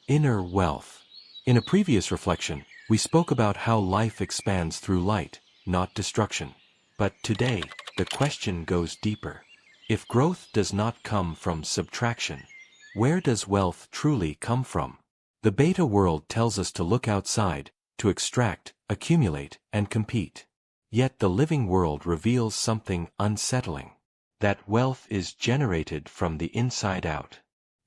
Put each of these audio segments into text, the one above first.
Inner wealth. In a previous reflection, we spoke about how life expands through light, not destruction. But today, the question goes deeper. If growth does not come from subtraction, where does wealth truly come from? The beta world tells us to look outside, to extract, accumulate, and compete. Yet the living world reveals something unsettling. That wealth is generated from the inside out.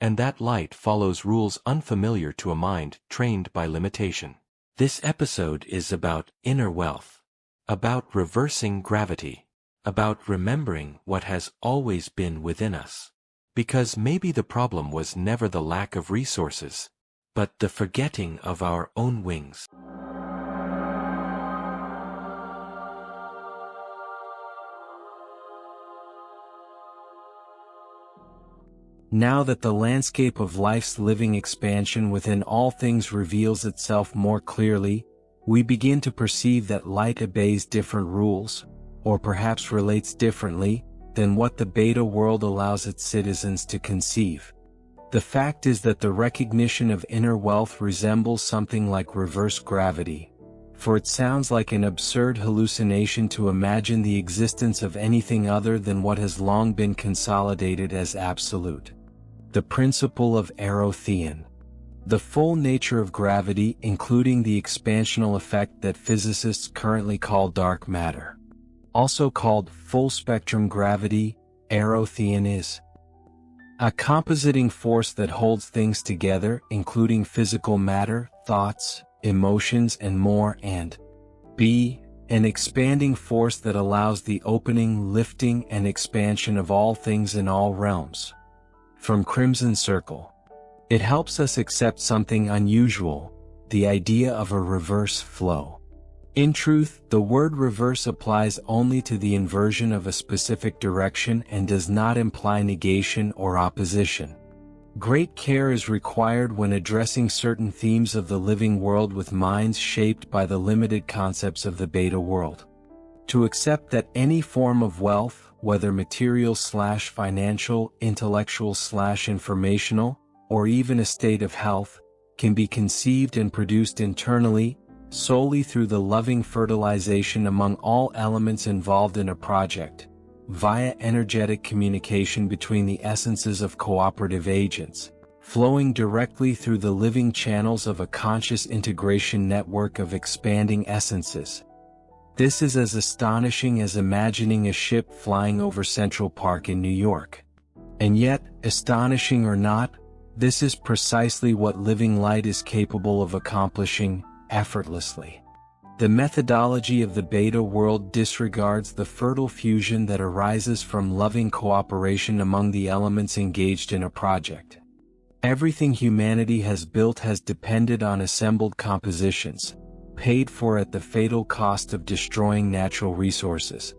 And that light follows rules unfamiliar to a mind trained by limitation. This episode is about inner wealth. About reversing gravity. About remembering what has always been within us. Because maybe the problem was never the lack of resources, but the forgetting of our own wings. Now that the landscape of life's living expansion within all things reveals itself more clearly, we begin to perceive that light obeys different rules, or perhaps relates differently, than what the beta world allows its citizens to conceive. The fact is that the recognition of inner wealth resembles something like reverse gravity, for it sounds like an absurd hallucination to imagine the existence of anything other than what has long been consolidated as absolute. The principle of aerotheon. The full nature of gravity, including the expansional effect that physicists currently call dark matter. Also called full-spectrum gravity, aerotheon is a compositing force that holds things together, including physical matter, thoughts, emotions and more, and b. an expanding force that allows the opening, lifting, and expansion of all things in all realms. From Crimson Circle. It helps us accept something unusual, the idea of a reverse flow. In truth, the word reverse applies only to the inversion of a specific direction and does not imply negation or opposition. Great care is required when addressing certain themes of the living world with minds shaped by the limited concepts of the beta world. To accept that any form of wealth, whether material/financial, intellectual/informational, or even a state of health, can be conceived and produced internally, solely through the loving fertilization among all elements involved in a project, via energetic communication between the essences of cooperative agents, flowing directly through the living channels of a conscious integration network of expanding essences. This is as astonishing as imagining a ship flying over Central Park in New York. And yet, astonishing or not, this is precisely what living light is capable of accomplishing, effortlessly. The methodology of the beta world disregards the fertile fusion that arises from loving cooperation among the elements engaged in a project. Everything humanity has built has depended on assembled compositions, paid for at the fatal cost of destroying natural resources.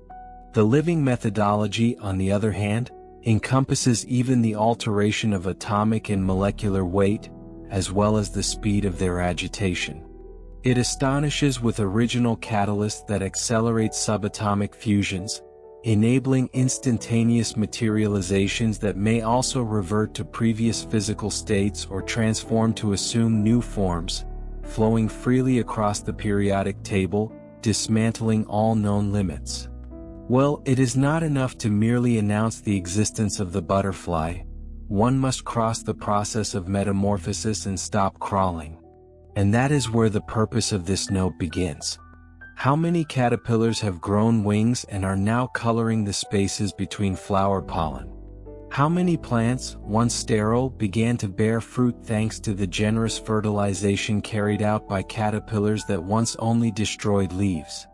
The living methodology, on the other hand, encompasses even the alteration of atomic and molecular weight, as well as the speed of their agitation. It astonishes with original catalysts that accelerate subatomic fusions, enabling instantaneous materializations that may also revert to previous physical states or transform to assume new forms, flowing freely across the periodic table, dismantling all known limits. Well, it is not enough to merely announce the existence of the butterfly. One must cross the process of metamorphosis and stop crawling. And that is where the purpose of this note begins. How many caterpillars have grown wings and are now coloring the spaces between flower pollen? How many plants, once sterile, began to bear fruit thanks to the generous fertilization carried out by caterpillars that once only destroyed leaves?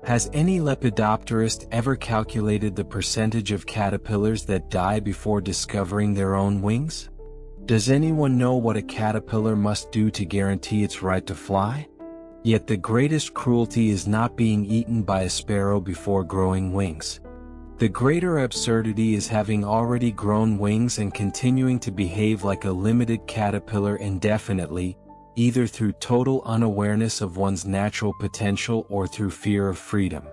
Has any lepidopterist ever calculated the percentage of caterpillars that die before discovering their own wings? Does anyone know what a caterpillar must do to guarantee its right to fly? Yet the greatest cruelty is not being eaten by a sparrow before growing wings. The greater absurdity is having already grown wings and continuing to behave like a limited caterpillar indefinitely, either through total unawareness of one's natural potential or through fear of freedom.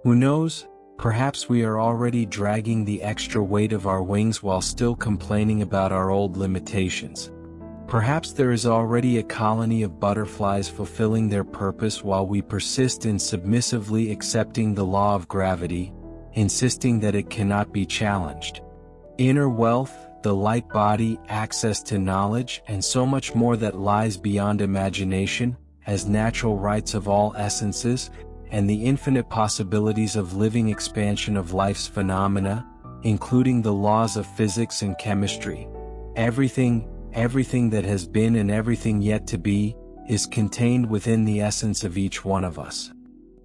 Who knows? Perhaps we are already dragging the extra weight of our wings while still complaining about our old limitations. Perhaps there is already a colony of butterflies fulfilling their purpose while we persist in submissively accepting the law of gravity, insisting that it cannot be challenged. Inner wealth, the light body, access to knowledge, and so much more that lies beyond imagination, as natural rights of all essences, and the infinite possibilities of living expansion of life's phenomena, including the laws of physics and chemistry. Everything that has been and everything yet to be, is contained within the essence of each one of us.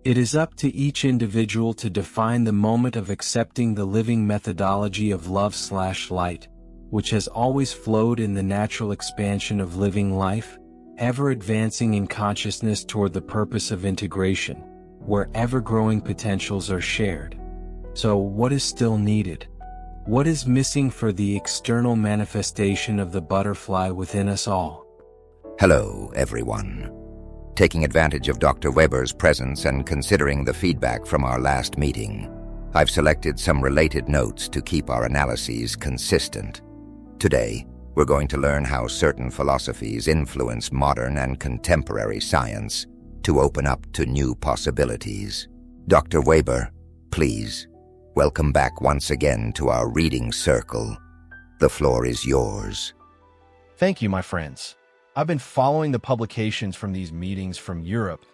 It is up to each individual to define the moment of accepting the living methodology of love/light, which has always flowed in the natural expansion of living life, ever advancing in consciousness toward the purpose of integration, where ever-growing potentials are shared. So what is still needed? What is missing for the external manifestation of the butterfly within us all? Hello, everyone. Taking advantage of Dr. Weber's presence and considering the feedback from our last meeting, I've selected some related notes to keep our analyses consistent. Today, we're going to learn how certain philosophies influence modern and contemporary science to open up to new possibilities. Dr. Weber, please, welcome back once again to our reading circle. The floor is yours. Thank you, my friends. I've been following the publications from these meetings from Europe,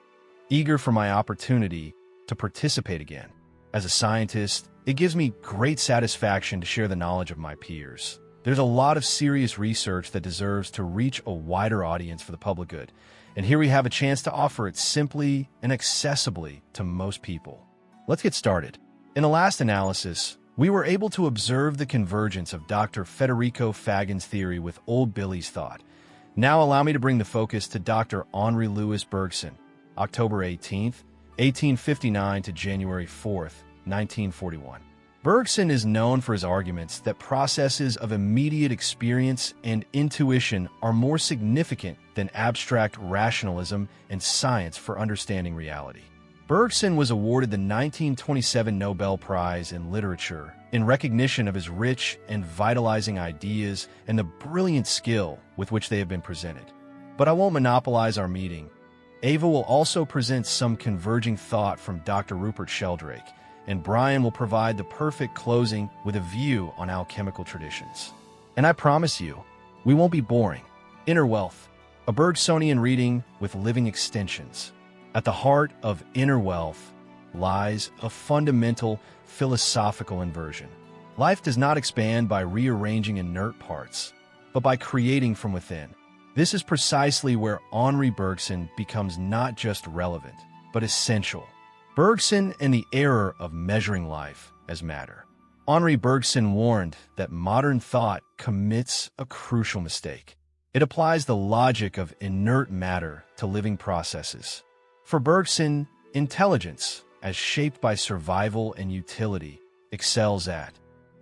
eager for my opportunity to participate again. As a scientist, it gives me great satisfaction to share the knowledge of my peers. There's a lot of serious research that deserves to reach a wider audience for the public good, and here we have a chance to offer it simply and accessibly to most people. Let's get started. In the last analysis, we were able to observe the convergence of Dr. Federico Fagin's theory with Old Billy's thought. Now allow me to bring the focus to Dr. Henri Bergson, October 18th, 1859 to January 4th, 1941. Bergson is known for his arguments that processes of immediate experience and intuition are more significant than abstract rationalism and science for understanding reality. Bergson was awarded the 1927 Nobel Prize in Literature in recognition of his rich and vitalizing ideas and the brilliant skill with which they have been presented. But I won't monopolize our meeting. Ava will also present some converging thought from Dr. Rupert Sheldrake, and Brian will provide the perfect closing with a view on alchemical traditions. And I promise you, we won't be boring. Inner Wealth, a Bergsonian reading with living extensions. At the heart of Inner Wealth lies a fundamental philosophical inversion. Life does not expand by rearranging inert parts, but by creating from within. This is precisely where Henri Bergson becomes not just relevant, but essential. Bergson and the error of measuring life as matter. Henri Bergson warned that modern thought commits a crucial mistake. It applies the logic of inert matter to living processes. For Bergson, intelligence, as shaped by survival and utility, excels at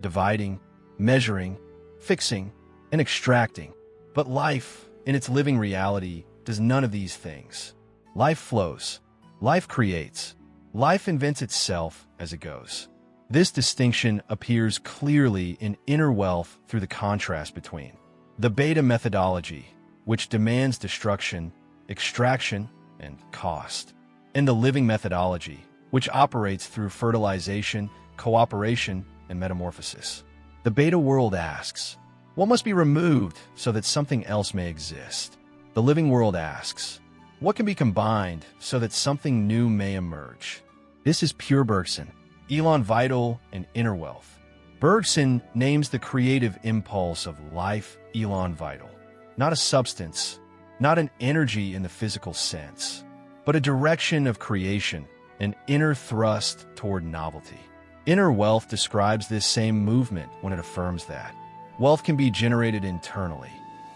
dividing, measuring, fixing, and extracting. But life, in its living reality, does none of these things. Life flows. Life creates. Life invents itself as it goes. This distinction appears clearly in Inner Wealth through the contrast between the beta methodology, which demands destruction, extraction, and cost, and the living methodology, which operates through fertilization, cooperation, and metamorphosis. The beta world asks, what must be removed so that something else may exist? The living world asks, what can be combined so that something new may emerge? This is pure Bergson, Elan Vital, and Inner Wealth. Bergson names the creative impulse of life Elan Vital, not a substance, not an energy in the physical sense, but a direction of creation, an inner thrust toward novelty. Inner Wealth describes this same movement when it affirms that wealth can be generated internally.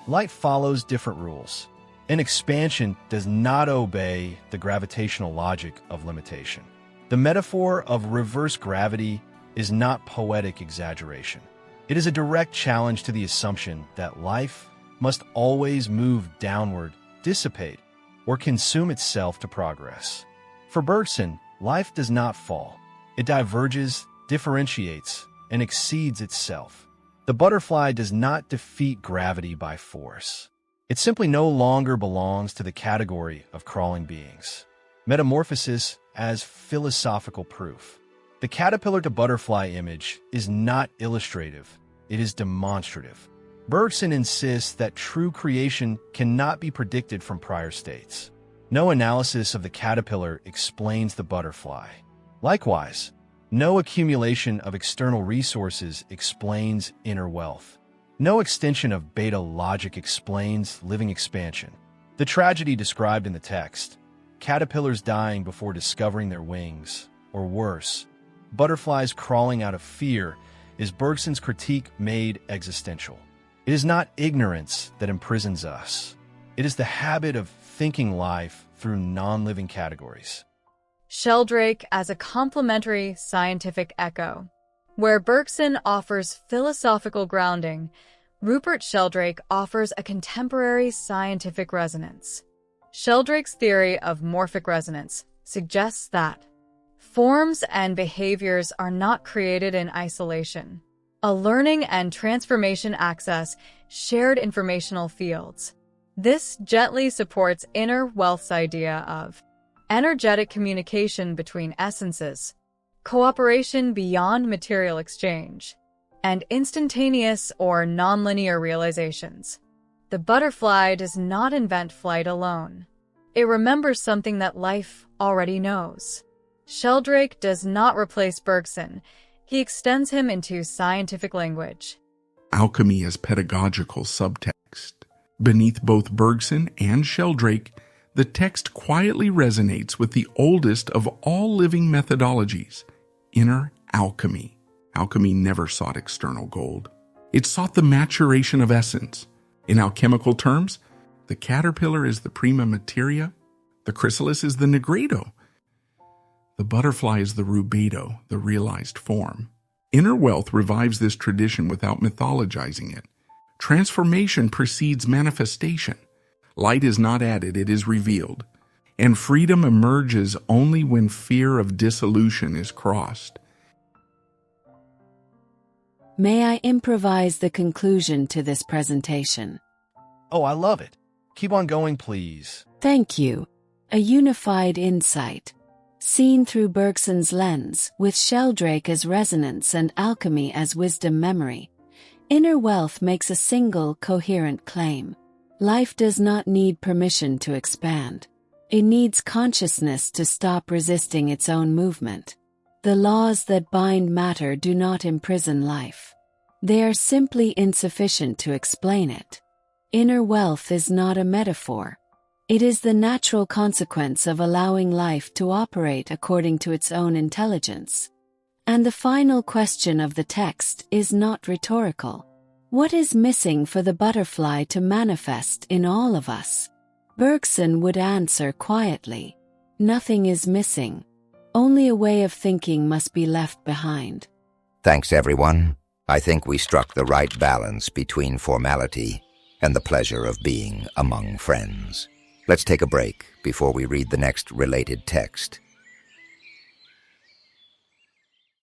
Light follows different rules, and expansion does not obey the gravitational logic of limitation. The metaphor of reverse gravity is not poetic exaggeration. It is a direct challenge to the assumption that life must always move downward, dissipate, or consume itself to progress. For Bergson, life does not fall. It diverges, differentiates, and exceeds itself. The butterfly does not defeat gravity by force. It simply no longer belongs to the category of crawling beings. Metamorphosis as philosophical proof. The caterpillar to butterfly image is not illustrative, it is demonstrative. Bergson insists that true creation cannot be predicted from prior states. No analysis of the caterpillar explains the butterfly. Likewise, no accumulation of external resources explains inner wealth. No extension of beta logic explains living expansion. The tragedy described in the text, caterpillars dying before discovering their wings, or worse, butterflies crawling out of fear, is Bergson's critique made existential. It is not ignorance that imprisons us. It is the habit of thinking life through non-living categories. Sheldrake as a complementary scientific echo. Where Bergson offers philosophical grounding, Rupert Sheldrake offers a contemporary scientific resonance. Sheldrake's theory of morphic resonance suggests that forms and behaviors are not created in isolation. A learning and transformation access shared informational fields. This gently supports inner wealth's idea of energetic communication between essences, cooperation beyond material exchange, and instantaneous or nonlinear realizations. The butterfly does not invent flight alone. It remembers something that life already knows. Sheldrake does not replace Bergson. He extends him into scientific language. Alchemy as pedagogical subtext. Beneath both Bergson and Sheldrake, the text quietly resonates with the oldest of all living methodologies, inner alchemy. Alchemy never sought external gold. It sought the maturation of essence. In alchemical terms, the caterpillar is the prima materia, the chrysalis is the nigredo, the butterfly is the rubedo, the realized form. Inner wealth revives this tradition without mythologizing it. Transformation precedes manifestation. Light is not added, it is revealed. And freedom emerges only when fear of dissolution is crossed. May I improvise the conclusion to this presentation? Oh, I love it. Keep on going, please. Thank you. A unified insight. Seen through Bergson's lens, with Sheldrake as resonance and alchemy as wisdom memory, inner wealth makes a single, coherent claim. Life does not need permission to expand. It needs consciousness to stop resisting its own movement. The laws that bind matter do not imprison life. They are simply insufficient to explain it. Inner wealth is not a metaphor. It is the natural consequence of allowing life to operate according to its own intelligence. And the final question of the text is not rhetorical. What is missing for the butterfly to manifest in all of us? Bergson would answer quietly, nothing is missing. Only a way of thinking must be left behind. Thanks, everyone. I think we struck the right balance between formality and the pleasure of being among friends. Let's take a break before we read the next related text.